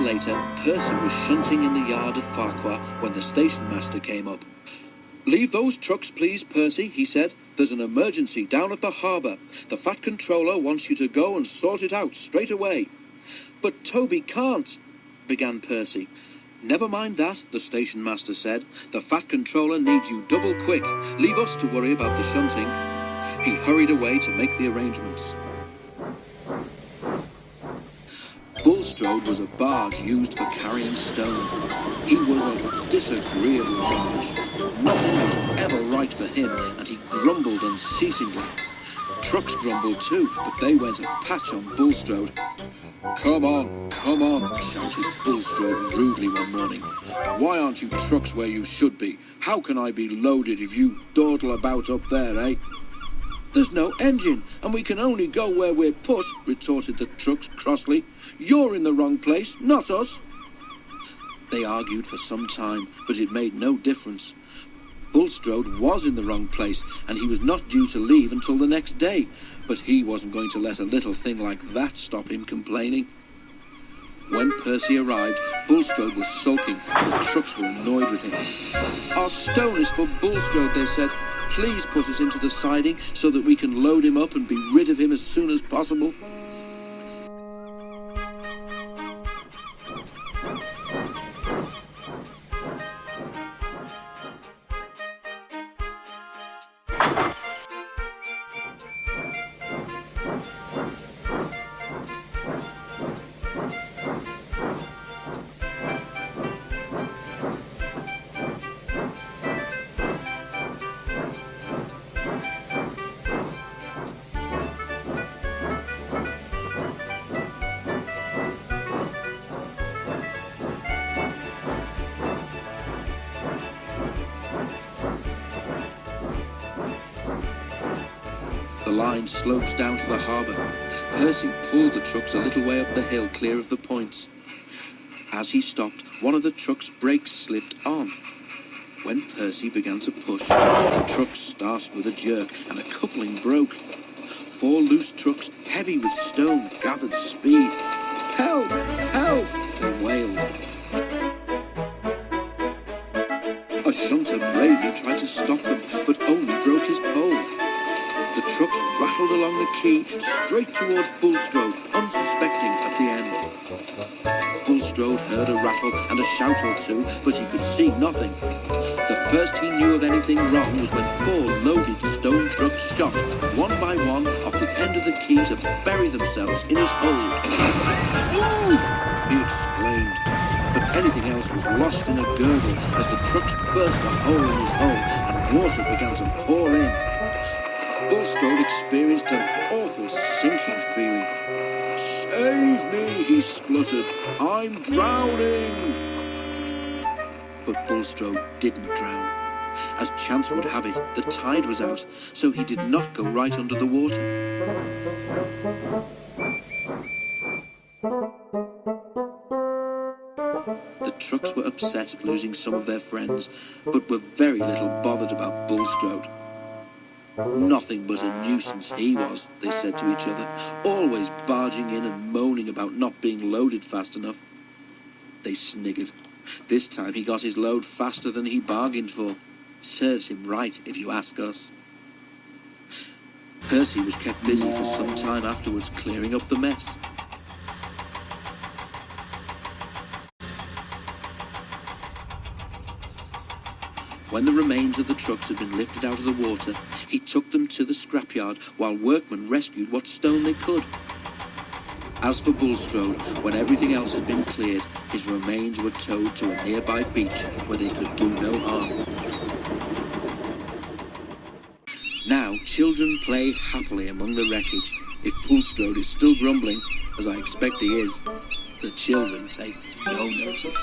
later, Percy was shunting in the yard at Farquhar when the station master came up. "Leave those trucks, please, Percy," he said. "There's an emergency down at the harbour. The Fat Controller wants you to go and sort it out straight away." "But Toby can't," began Percy. "Never mind that," the station master said. "The Fat Controller needs you double quick. Leave us to worry about the shunting." He hurried away to make the arrangements. Bulstrode was a barge used for carrying stone. He was a disagreeable barge. Nothing was ever right for him, and he grumbled unceasingly. Trucks grumbled too, but they went a patch on Bulstrode. Come on, shouted Bulstrode rudely one morning. "Why aren't you trucks where you should be? How can I be loaded if you dawdle about up there, eh?" "There's no engine, and we can only go where we're put," retorted the trucks crossly. "You're in the wrong place, not us." They argued for some time, but it made no difference. Bulstrode was in the wrong place, and he was not due to leave until the next day, but he wasn't going to let a little thing like that stop him complaining. When Percy arrived, Bulstrode was sulking, and the trucks were annoyed with him. "Our stone is for Bulstrode," they said. "Please put us into the siding so that we can load him up and be rid of him as soon as possible." The line slopes down to the harbour. Percy pulled the trucks a little way up the hill, clear of the points. As he stopped, one of the truck's brakes slipped on. When Percy began to push, the truck started with a jerk, and a coupling broke. 4 loose trucks, heavy with stone, gathered speed. "Help! Help!" they wailed. A shunter bravely tried to stop them, but only broke his pole. The trucks rattled along the quay, straight towards Bulstrode, unsuspecting at the end. Bulstrode heard a rattle and a shout or two, but he could see nothing. The first he knew of anything wrong was when 4 loaded stone trucks shot, one by one, off the end of the quay to bury themselves in his hold. "Oof!" he exclaimed. But anything else was lost in a gurgle as the trucks burst a hole in his hull and water began to pour in. Bulstrode experienced an awful sinking feeling. "Save me," he spluttered. "I'm drowning." But Bulstrode didn't drown. As chance would have it, the tide was out, so he did not go right under the water. The trucks were upset at losing some of their friends, but were very little bothered about Bulstrode. "Nothing but a nuisance he was," they said to each other, "always barging in and moaning about not being loaded fast enough." They sniggered. This time he got his load faster than he bargained for. Serves him right, if you ask us. Percy was kept busy for some time afterwards, clearing up the mess. When the remains of the trucks had been lifted out of the water, he took them to the scrapyard while workmen rescued what stone they could. As for Bulstrode, when everything else had been cleared, his remains were towed to a nearby beach where they could do no harm. Now children play happily among the wreckage. If Bulstrode is still grumbling, as I expect he is, the children take no notice.